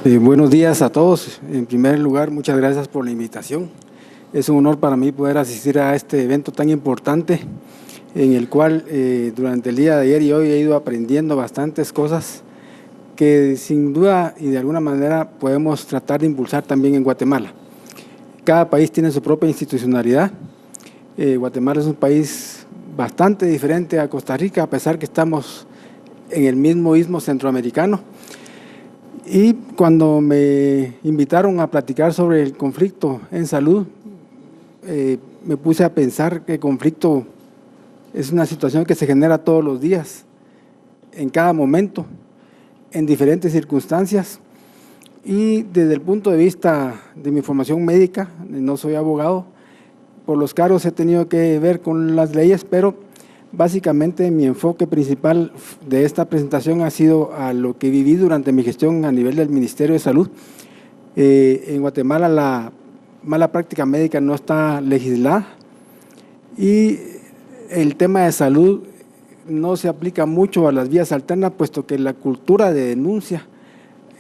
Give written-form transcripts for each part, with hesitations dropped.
Buenos días a todos. En primer lugar, muchas gracias por la invitación. Es un honor para mí poder asistir a este evento tan importante en el cual durante el día de ayer y hoy he ido aprendiendo bastantes cosas que sin duda y de alguna manera podemos tratar de impulsar también en Guatemala. Cada país tiene su propia institucionalidad. Guatemala es un país bastante diferente a Costa Rica, a pesar que estamos en el mismo istmo centroamericano. Y cuando me invitaron a platicar sobre el conflicto en salud, me puse a pensar que el conflicto es una situación que se genera todos los días, en cada momento, en diferentes circunstancias. Y desde el punto de vista de mi formación médica, no soy abogado, por los cargos he tenido que ver con las leyes, pero básicamente mi enfoque principal de esta presentación ha sido a lo que viví durante mi gestión a nivel del Ministerio de Salud. En Guatemala la mala práctica médica no está legislada y el tema de salud no se aplica mucho a las vías alternas, puesto que la cultura de denuncia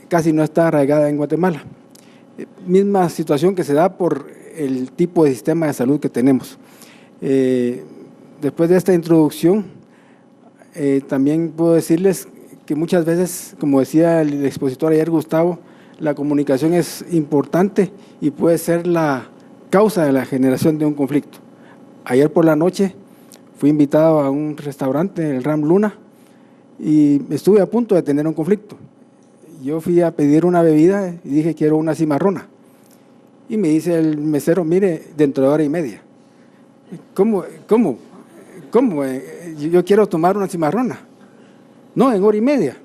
casi no está arraigada en Guatemala. Misma situación que se da por el tipo de sistema de salud que tenemos. Después de esta introducción, también puedo decirles que muchas veces, como decía el expositor ayer, Gustavo, la comunicación es importante y puede ser la causa de la generación de un conflicto. Ayer por la noche fui invitado a un restaurante, el Ram Luna, y estuve a punto de tener un conflicto. Yo fui a pedir una bebida y dije, quiero una cimarrona. Y me dice el mesero, mire, dentro de hora y media. ¿Cómo? Yo quiero tomar una cimarrona. No, en hora y media.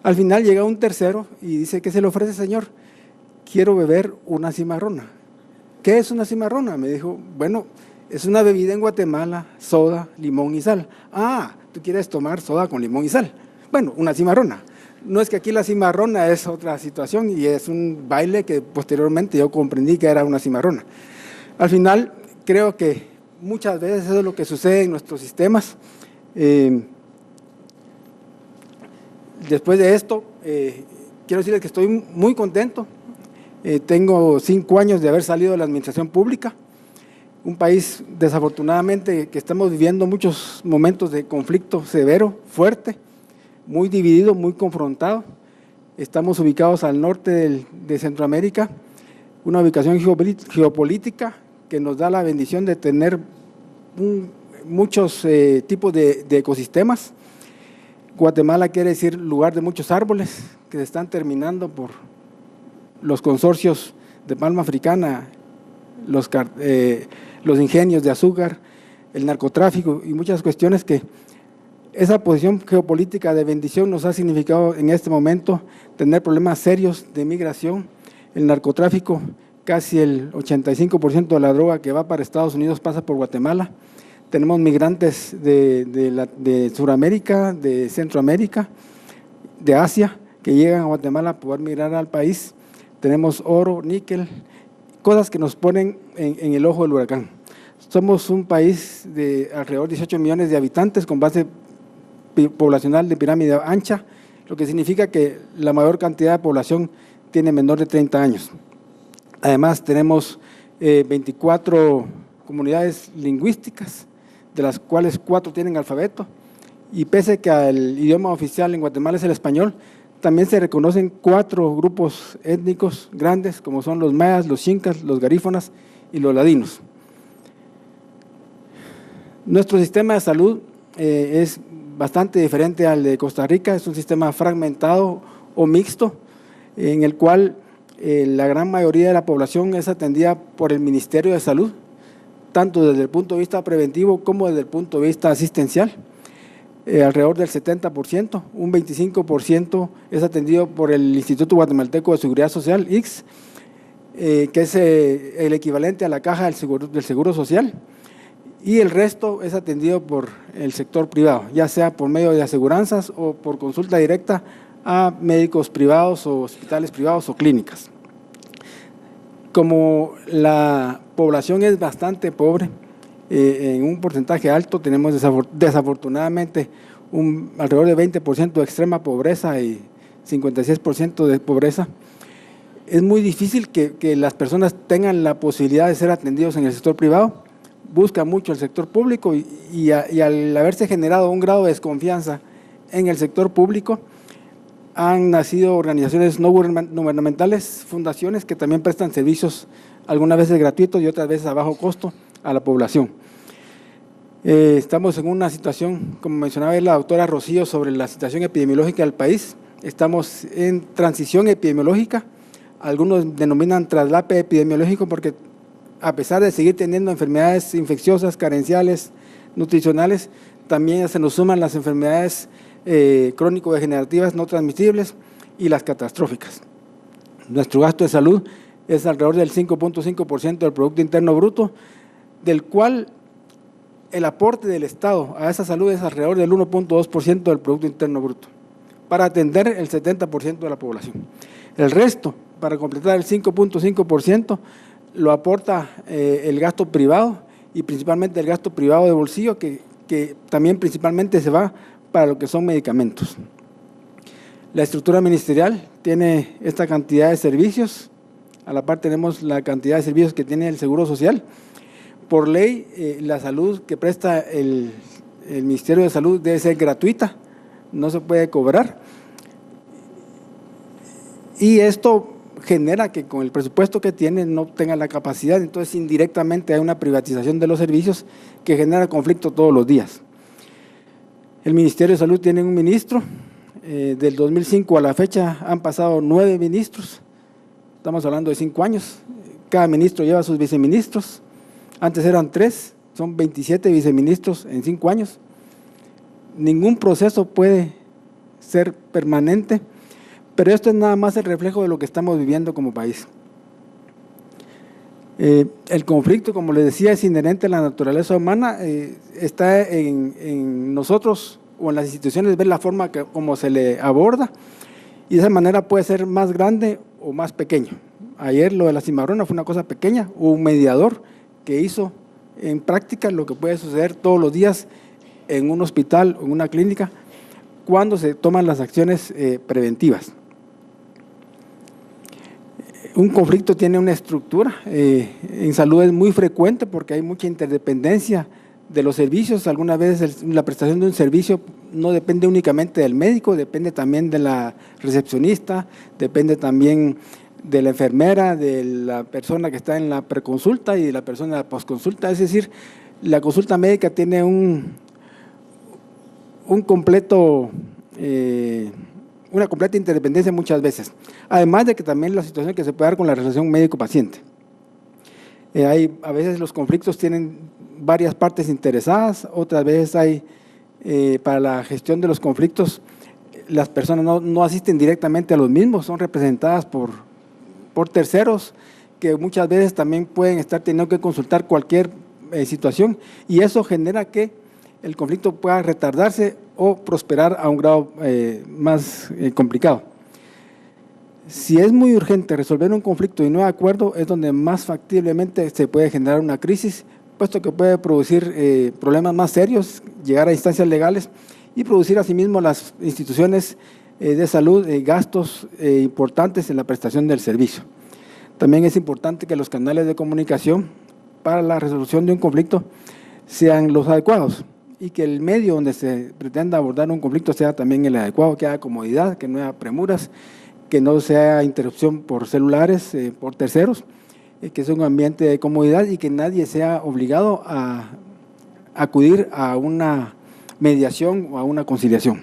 Al final llega un tercero y dice, ¿qué se le ofrece, señor? Quiero beber una cimarrona. ¿Qué es una cimarrona? Me dijo, bueno, es una bebida en Guatemala, soda, limón y sal. Ah, tú quieres tomar soda con limón y sal. Bueno, una cimarrona. No es que aquí la cimarrona es otra situación y es un baile que posteriormente yo comprendí que era una cimarrona. Al final, creo que muchas veces eso es lo que sucede en nuestros sistemas. Después de esto, quiero decirles que estoy muy contento. Tengo 5 años de haber salido de la administración pública. Un país, desafortunadamente, que estamos viviendo muchos momentos de conflicto severo, fuerte, muy dividido, muy confrontado. Estamos ubicados al norte de Centroamérica, una ubicación geopolítica que nos da la bendición de tener muchos tipos de ecosistemas. Guatemala quiere decir lugar de muchos árboles que se están terminando por los consorcios de palma africana, los ingenios de azúcar, el narcotráfico y muchas cuestiones que esa posición geopolítica de bendición nos ha significado en este momento tener problemas serios de migración. El narcotráfico, casi el 85% de la droga que va para Estados Unidos pasa por Guatemala. Tenemos migrantes de Sudamérica, de Centroamérica, de Asia, que llegan a Guatemala a poder migrar al país. Tenemos oro, níquel, cosas que nos ponen en el ojo del huracán. Somos un país de alrededor de 18 millones de habitantes con base poblacional de pirámide ancha, lo que significa que la mayor cantidad de población tiene menor de 30 años. Además, tenemos 24 comunidades lingüísticas, de las cuales 4 tienen alfabeto, y pese que el idioma oficial en Guatemala es el español, también se reconocen 4 grupos étnicos grandes, como son los mayas, los xincas, los garífonas y los ladinos. Nuestro sistema de salud es bastante diferente al de Costa Rica, es un sistema fragmentado o mixto, en el cual la gran mayoría de la población es atendida por el Ministerio de Salud, tanto desde el punto de vista preventivo como desde el punto de vista asistencial. Alrededor del 70%, un 25% es atendido por el Instituto Guatemalteco de Seguridad Social, IGSS, que es el equivalente a la caja del Seguro Social, y el resto es atendido por el sector privado, ya sea por medio de aseguranzas o por consulta directa a médicos privados o hospitales privados o clínicas. Como la población es bastante pobre, en un porcentaje alto, tenemos desafortunadamente alrededor de 20% de extrema pobreza y 56% de pobreza. Es muy difícil que las personas tengan la posibilidad de ser atendidos en el sector privado. Busca mucho el sector público y al haberse generado un grado de desconfianza en el sector público, han nacido organizaciones no gubernamentales, fundaciones que también prestan servicios algunas veces gratuitos y otras veces a bajo costo a la población. Estamos en una situación, como mencionaba la doctora Rocío, sobre la situación epidemiológica del país. Estamos en transición epidemiológica. Algunos denominan traslape epidemiológico porque a pesar de seguir teniendo enfermedades infecciosas, carenciales, nutricionales, también se nos suman las enfermedades crónico-degenerativas no transmisibles y las catastróficas. Nuestro gasto de salud es alrededor del 5.5% del Producto Interno Bruto, del cual el aporte del Estado a esa salud es alrededor del 1.2% del Producto Interno Bruto, para atender el 70% de la población. El resto, para completar el 5.5%, lo aporta el gasto privado y principalmente el gasto privado de bolsillo, que también principalmente se va para lo que son medicamentos. La estructura ministerial tiene esta cantidad de servicios, a la par tenemos la cantidad de servicios que tiene el Seguro Social. Por ley, la salud que presta el Ministerio de Salud debe ser gratuita, no se puede cobrar. Y esto genera que con el presupuesto que tiene no tenga la capacidad, entonces indirectamente hay una privatización de los servicios que genera conflicto todos los días. El Ministerio de Salud tiene un ministro, del 2005 a la fecha han pasado 9 ministros, estamos hablando de 5 años, cada ministro lleva sus viceministros, antes eran 3, son 27 viceministros en 5 años. Ningún proceso puede ser permanente, pero esto es nada más el reflejo de lo que estamos viviendo como país. El conflicto, como les decía, es inherente a la naturaleza humana, está en nosotros o en las instituciones ver la forma como se le aborda, y de esa manera puede ser más grande o más pequeño. Ayer lo de la cimarrona fue una cosa pequeña, hubo un mediador que hizo en práctica lo que puede suceder todos los días en un hospital o en una clínica cuando se toman las acciones preventivas. Un conflicto tiene una estructura, en salud es muy frecuente porque hay mucha interdependencia de los servicios. Algunas veces la prestación de un servicio no depende únicamente del médico, depende también de la recepcionista, depende también de la enfermera, de la persona que está en la preconsulta y de la persona en la posconsulta. Es decir, la consulta médica tiene una completa interdependencia muchas veces, además de que también la situación que se puede dar con la relación médico-paciente. A veces los conflictos tienen varias partes interesadas, otras veces hay, para la gestión de los conflictos, las personas no asisten directamente a los mismos, son representadas por terceros que muchas veces también pueden estar teniendo que consultar cualquier situación, y eso genera que el conflicto pueda retardarse o prosperar a un grado más complicado. Si es muy urgente resolver un conflicto y no hay acuerdo, es donde más factiblemente se puede generar una crisis, puesto que puede producir problemas más serios, llegar a instancias legales y producir asimismo las instituciones de salud gastos importantes en la prestación del servicio. También es importante que los canales de comunicación para la resolución de un conflicto sean los adecuados y que el medio donde se pretenda abordar un conflicto sea también el adecuado, que haya comodidad, que no haya premuras, que no sea interrupción por celulares, por terceros, que sea un ambiente de comodidad y que nadie sea obligado a acudir a una mediación o a una conciliación.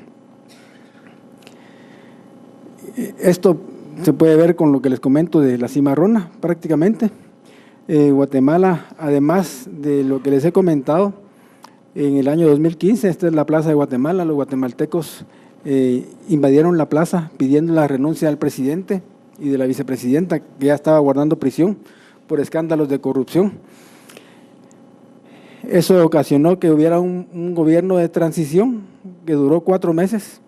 Esto se puede ver con lo que les comento de la cimarrona prácticamente. Guatemala, además de lo que les he comentado, en el año 2015, esta es la Plaza de Guatemala, los guatemaltecos invadieron la plaza pidiendo la renuncia del presidente y de la vicepresidenta, que ya estaba guardando prisión por escándalos de corrupción. Eso ocasionó que hubiera un gobierno de transición que duró 4 meses.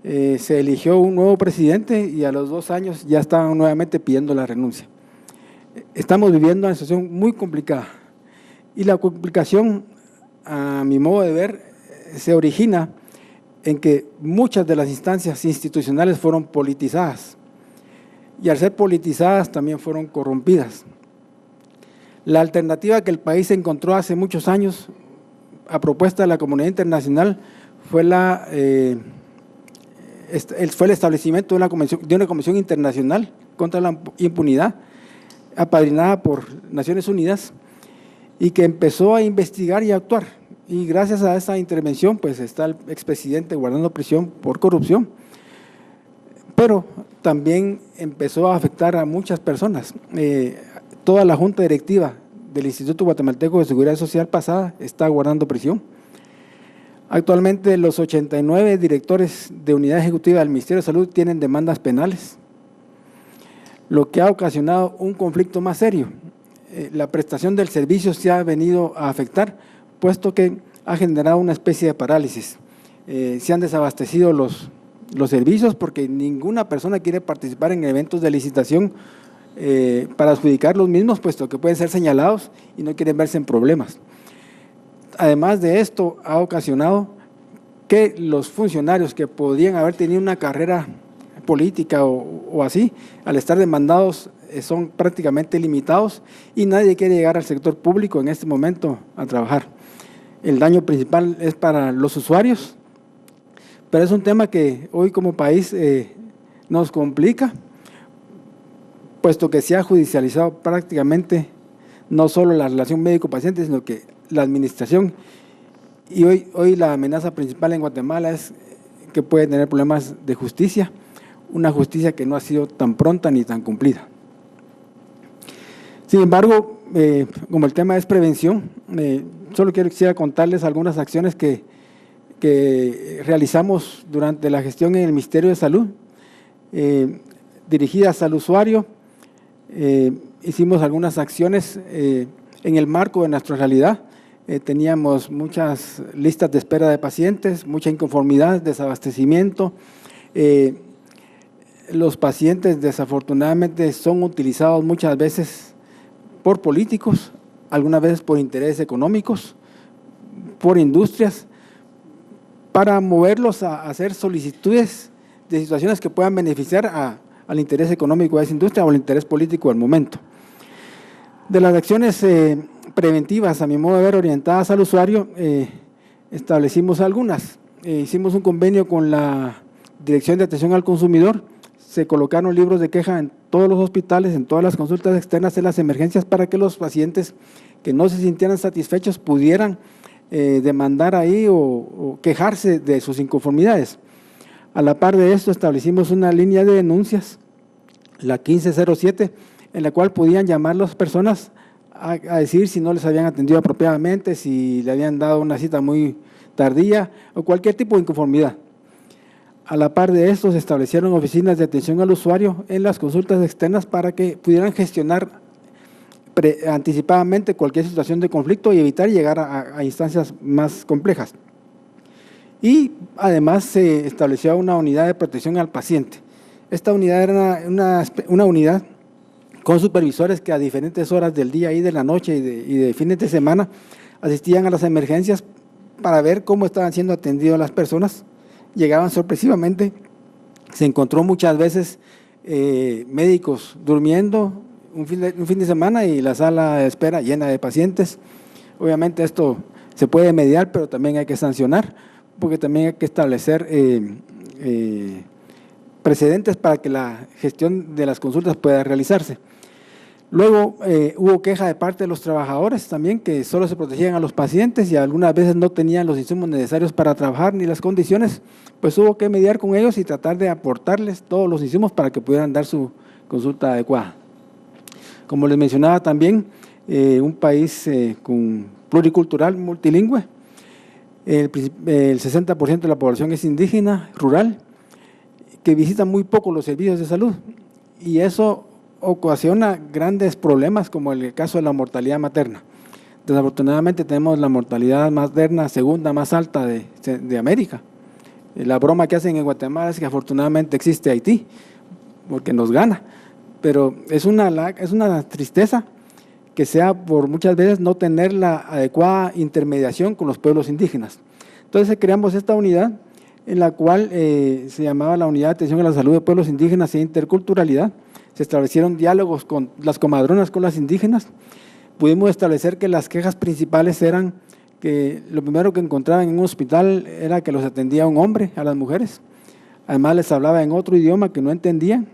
Se eligió un nuevo presidente y a los 2 años ya estaban nuevamente pidiendo la renuncia. Estamos viviendo una situación muy complicada y la complicación, a mi modo de ver, se origina en que muchas de las instancias institucionales fueron politizadas y al ser politizadas también fueron corrompidas. La alternativa que el país encontró hace muchos años a propuesta de la comunidad internacional fue el establecimiento de una comisión internacional contra la impunidad, apadrinada por Naciones Unidas, y que empezó a investigar y a actuar. Y gracias a esa intervención, pues está el expresidente guardando prisión por corrupción, pero también empezó a afectar a muchas personas. Toda la junta directiva del Instituto Guatemalteco de Seguridad Social pasada está guardando prisión. Actualmente los 89 directores de unidad ejecutiva del Ministerio de Salud tienen demandas penales, lo que ha ocasionado un conflicto más serio. La prestación del servicio se ha venido a afectar, puesto que ha generado una especie de parálisis. Se han desabastecido los servicios porque ninguna persona quiere participar en eventos de licitación para adjudicar los mismos, puesto que pueden ser señalados y no quieren verse en problemas. Además de esto, ha ocasionado que los funcionarios que podrían haber tenido una carrera política o así, al estar demandados, son prácticamente limitados y nadie quiere llegar al sector público en este momento a trabajar. El daño principal es para los usuarios, pero es un tema que hoy como país nos complica, puesto que se ha judicializado prácticamente no solo la relación médico-paciente, sino que la administración. Y hoy la amenaza principal en Guatemala es que puede tener problemas de justicia, una justicia que no ha sido tan pronta ni tan cumplida. Sin embargo, como el tema es prevención, solo quisiera contarles algunas acciones que realizamos durante la gestión en el Ministerio de Salud, dirigidas al usuario. Hicimos algunas acciones en el marco de nuestra realidad. Teníamos muchas listas de espera de pacientes, mucha inconformidad, desabastecimiento. Los pacientes desafortunadamente son utilizados muchas veces por políticos, algunas veces por intereses económicos, por industrias, para moverlos a hacer solicitudes de situaciones que puedan beneficiar al interés económico de esa industria o al interés político del momento. De las acciones preventivas, a mi modo de ver, orientadas al usuario, establecimos algunas. Hicimos un convenio con la Dirección de Atención al Consumidor, se colocaron libros de queja en todos los hospitales, en todas las consultas externas, en las emergencias, para que los pacientes que no se sintieran satisfechos pudieran demandar ahí o quejarse de sus inconformidades. A la par de esto, establecimos una línea de denuncias, la 1507, en la cual podían llamar las personas a decir si no les habían atendido apropiadamente, si le habían dado una cita muy tardía o cualquier tipo de inconformidad. A la par de esto, se establecieron oficinas de atención al usuario en las consultas externas para que pudieran gestionar anticipadamente cualquier situación de conflicto y evitar llegar a instancias más complejas. Y además se estableció una unidad de protección al paciente. Esta unidad era una unidad con supervisores que a diferentes horas del día y de la noche y de fines de semana asistían a las emergencias para ver cómo estaban siendo atendidas las personas. Llegaban sorpresivamente, se encontró muchas veces médicos durmiendo un fin de semana y la sala de espera llena de pacientes. Obviamente esto se puede mediar, pero también hay que sancionar, porque también hay que establecer precedentes para que la gestión de las consultas pueda realizarse. Luego hubo queja de parte de los trabajadores también, que solo se protegían a los pacientes y algunas veces no tenían los insumos necesarios para trabajar ni las condiciones, pues hubo que mediar con ellos y tratar de aportarles todos los insumos para que pudieran dar su consulta adecuada. Como les mencionaba también, un país pluricultural, multilingüe, el 60% de la población es indígena, rural, que visita muy poco los servicios de salud, y eso ocasiona grandes problemas, como el caso de la mortalidad materna. Desafortunadamente tenemos la mortalidad materna segunda más alta de América. La broma que hacen en Guatemala es que afortunadamente existe Haití, porque nos gana, pero es una tristeza que sea por muchas veces no tener la adecuada intermediación con los pueblos indígenas. Entonces creamos esta unidad en la cual se llamaba la Unidad de Atención a la Salud de Pueblos Indígenas e Interculturalidad. Se establecieron diálogos con las comadronas, con las indígenas. Pudimos establecer que las quejas principales eran que lo primero que encontraban en un hospital era que los atendía un hombre a las mujeres. Además les hablaba en otro idioma que no entendían.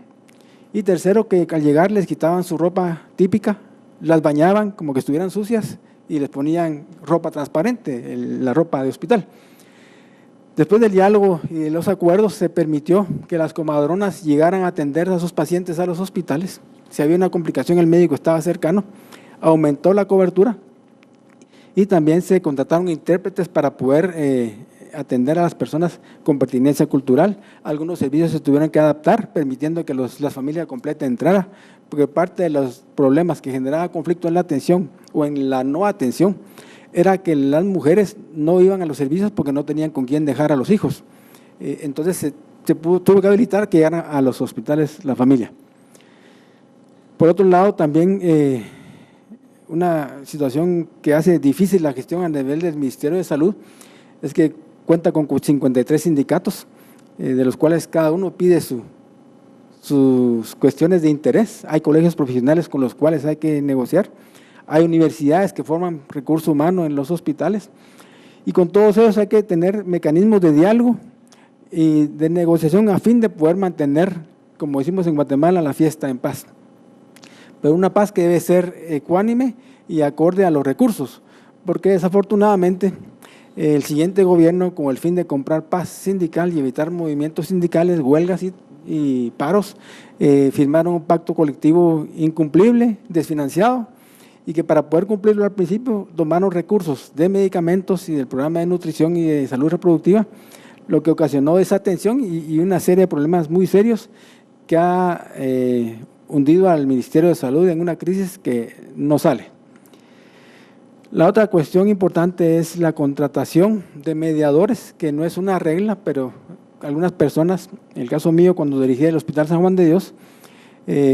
Y tercero, que al llegar les quitaban su ropa típica, las bañaban como que estuvieran sucias y les ponían ropa transparente, la ropa de hospital. Después del diálogo y de los acuerdos se permitió que las comadronas llegaran a atender a sus pacientes a los hospitales. Si había una complicación, el médico estaba cercano, aumentó la cobertura y también se contrataron intérpretes para poder atender a las personas con pertinencia cultural. Algunos servicios se tuvieron que adaptar, permitiendo que la familia completa entrara, porque parte de los problemas que generaba conflicto en la atención o en la no atención era que las mujeres no iban a los servicios porque no tenían con quién dejar a los hijos. Entonces tuvo que habilitar que llegaran a los hospitales la familia. Por otro lado, también una situación que hace difícil la gestión a nivel del Ministerio de Salud es que cuenta con 53 sindicatos, de los cuales cada uno pide sus cuestiones de interés. Hay colegios profesionales con los cuales hay que negociar. Hay universidades que forman recurso humano en los hospitales. Y con todos ellos hay que tener mecanismos de diálogo y de negociación a fin de poder mantener, como decimos en Guatemala, la fiesta en paz. Pero una paz que debe ser ecuánime y acorde a los recursos, porque desafortunadamente el siguiente gobierno, con el fin de comprar paz sindical y evitar movimientos sindicales, huelgas y paros, firmaron un pacto colectivo incumplible, desfinanciado, y que para poder cumplirlo al principio tomaron recursos de medicamentos y del programa de nutrición y de salud reproductiva, lo que ocasionó desatención y una serie de problemas muy serios que ha hundido al Ministerio de Salud en una crisis que no sale. La otra cuestión importante es la contratación de mediadores, que no es una regla, pero algunas personas, en el caso mío, cuando dirigí el Hospital San Juan de Dios,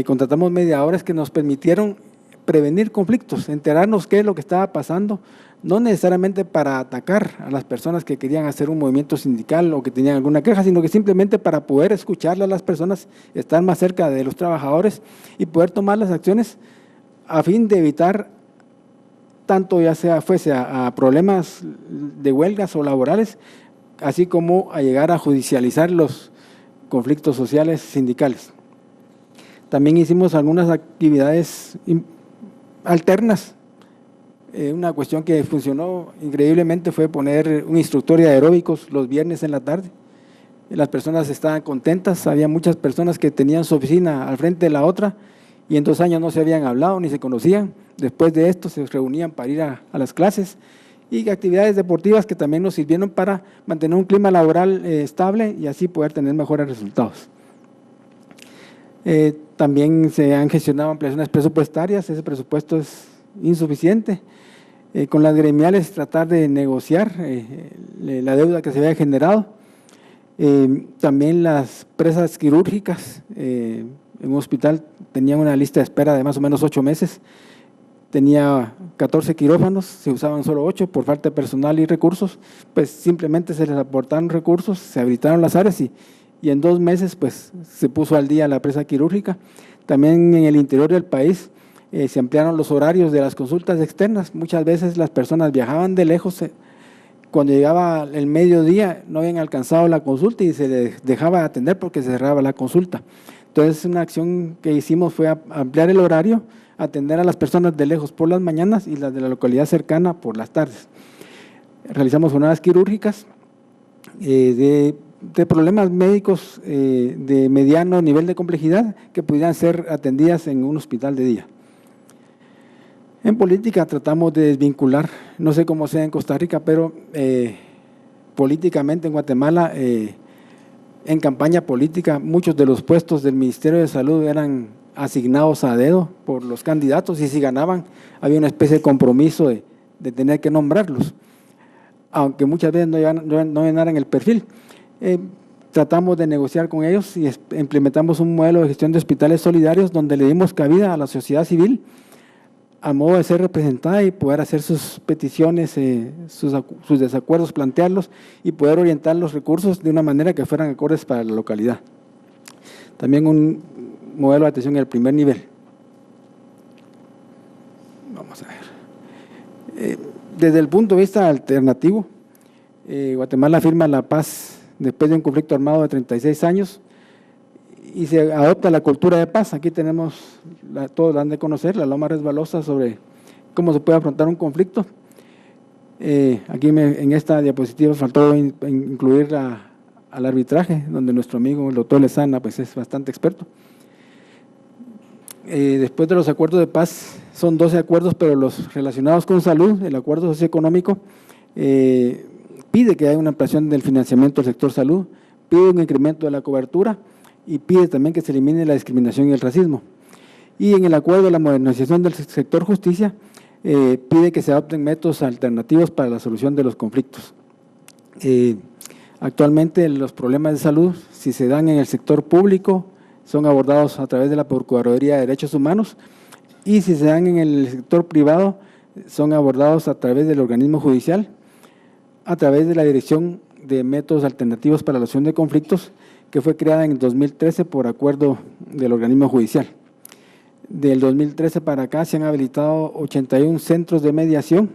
contratamos mediadores que nos permitieron prevenir conflictos, enterarnos qué es lo que estaba pasando, no necesariamente para atacar a las personas que querían hacer un movimiento sindical o que tenían alguna queja, sino que simplemente para poder escucharle a las personas, estar más cerca de los trabajadores y poder tomar las acciones a fin de evitar tanto ya fuese a problemas de huelgas o laborales, así como a llegar a judicializar los conflictos sociales sindicales. También hicimos algunas actividades alternas. Una cuestión que funcionó increíblemente fue poner un instructor de aeróbicos los viernes en la tarde. Las personas estaban contentas, había muchas personas que tenían su oficina al frente de la otra y en 2 años no se habían hablado ni se conocían. Después de esto se reunían para ir a las clases y actividades deportivas que también nos sirvieron para mantener un clima laboral estable y así poder tener mejores resultados. También se han gestionado ampliaciones presupuestarias, ese presupuesto es insuficiente. Con las gremiales tratar de negociar la deuda que se había generado. También las presas quirúrgicas, en un hospital tenían una lista de espera de más o menos 8 meses, tenía 14 quirófanos, se usaban solo 8 por falta de personal y recursos, pues simplemente se les aportaron recursos, se habilitaron las áreas y en 2 meses pues se puso al día la presa quirúrgica. También en el interior del país se ampliaron los horarios de las consultas externas. Muchas veces las personas viajaban de lejos, cuando llegaba el mediodía no habían alcanzado la consulta y se les dejaba de atender porque se cerraba la consulta. Entonces una acción que hicimos fue ampliar el horario, atender a las personas de lejos por las mañanas y las de la localidad cercana por las tardes. Realizamos jornadas quirúrgicas de problemas médicos de mediano nivel de complejidad que pudieran ser atendidas en un hospital de día. En política tratamos de desvincular, no sé cómo sea en Costa Rica, pero políticamente en Guatemala, en campaña política, muchos de los puestos del Ministerio de Salud eran asignados a dedo por los candidatos y si ganaban había una especie de compromiso de tener que nombrarlos, aunque muchas veces no llenaran el perfil. Tratamos de negociar con ellos y implementamos un modelo de gestión de hospitales solidarios donde le dimos cabida a la sociedad civil a modo de ser representada y poder hacer sus peticiones, sus desacuerdos, plantearlos y poder orientar los recursos de una manera que fueran acordes para la localidad. También un modelo de atención en el primer nivel. Vamos a ver. Desde el punto de vista alternativo, Guatemala firma la paz después de un conflicto armado de 36 años y se adopta la cultura de paz. Aquí tenemos, todos la han de conocer, la loma resbalosa sobre cómo se puede afrontar un conflicto. Aquí en esta diapositiva faltó incluir al arbitraje, donde nuestro amigo el doctor Lezana pues es bastante experto. Después de los acuerdos de paz, son 12 acuerdos, pero los relacionados con salud, el acuerdo socioeconómico, pide que haya una ampliación del financiamiento del sector salud, pide un incremento de la cobertura y pide también que se elimine la discriminación y el racismo. Y en el acuerdo de la modernización del sector justicia, pide que se adopten métodos alternativos para la solución de los conflictos. Actualmente los problemas de salud, si se dan en el sector público, son abordados a través de la Procuraduría de Derechos Humanos, y si se dan en el sector privado, son abordados a través del organismo judicial, a través de la Dirección de Métodos Alternativos para la Solución de Conflictos, que fue creada en 2013 por acuerdo del organismo judicial. Del 2013 para acá se han habilitado 81 centros de mediación,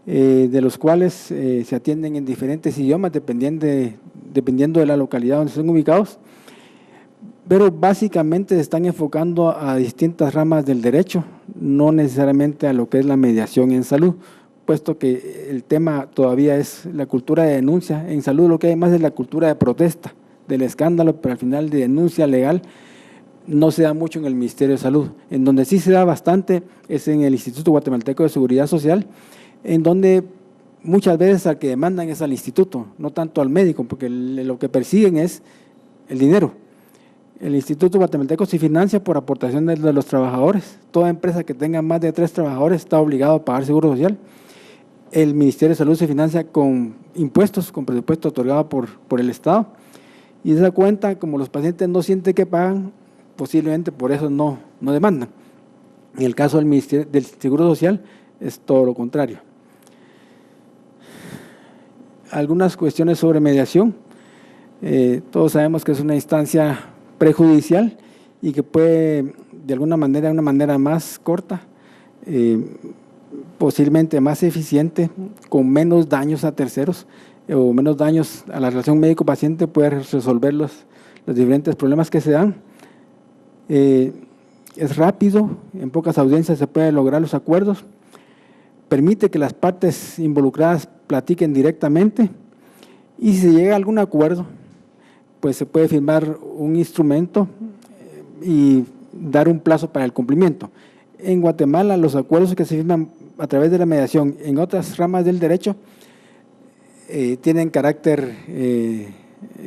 de los cuales se atienden en diferentes idiomas, dependiendo de la localidad donde estén ubicados, pero básicamente se están enfocando a distintas ramas del derecho, no necesariamente a lo que es la mediación en salud, puesto que el tema todavía es la cultura de denuncia. En salud lo que hay más es la cultura de protesta, del escándalo, pero al final de denuncia legal no se da mucho en el Ministerio de Salud. En donde sí se da bastante es en el Instituto Guatemalteco de Seguridad Social, en donde muchas veces al que demandan es al instituto, no tanto al médico, porque lo que persiguen es el dinero. El Instituto Guatemalteco se financia por aportaciones de los trabajadores. Toda empresa que tenga más de 3 trabajadores está obligado a pagar seguro social. El Ministerio de Salud se financia con impuestos, con presupuesto otorgado por el Estado. Y esa cuenta, como los pacientes no sienten que pagan, posiblemente por eso no demandan. En el caso del Seguro Social es todo lo contrario. Algunas cuestiones sobre mediación. Todos sabemos que es una instancia prejudicial y que puede, de alguna manera, de una manera más corta, posiblemente más eficiente, con menos daños a terceros o menos daños a la relación médico-paciente, puede resolver los diferentes problemas que se dan. Es rápido, en pocas audiencias se pueden lograr los acuerdos, permite que las partes involucradas platiquen directamente y si se llega a algún acuerdo, pues se puede firmar un instrumento y dar un plazo para el cumplimiento. En Guatemala, los acuerdos que se firman a través de la mediación en otras ramas del derecho tienen carácter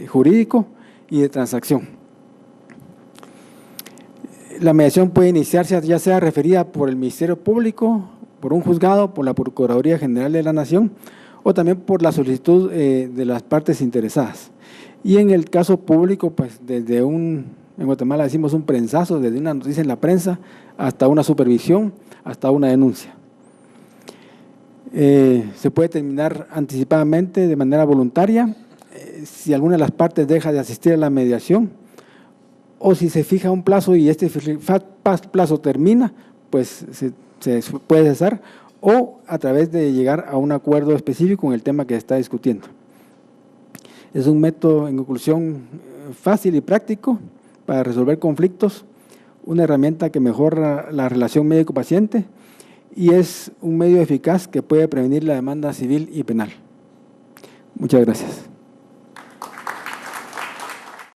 jurídico y de transacción. La mediación puede iniciarse ya sea referida por el Ministerio Público, por un juzgado, por la Procuraduría General de la Nación o también por la solicitud de las partes interesadas. Y en el caso público, pues en Guatemala decimos un prensazo, desde una noticia en la prensa hasta una supervisión, hasta una denuncia. Se puede terminar anticipadamente de manera voluntaria si alguna de las partes deja de asistir a la mediación o si se fija un plazo y este plazo termina, pues se puede cesar o a través de llegar a un acuerdo específico en el tema que se está discutiendo. Es un método, en conclusión, fácil y práctico para resolver conflictos, una herramienta que mejora la relación médico-paciente y es un medio eficaz que puede prevenir la demanda civil y penal. Muchas gracias.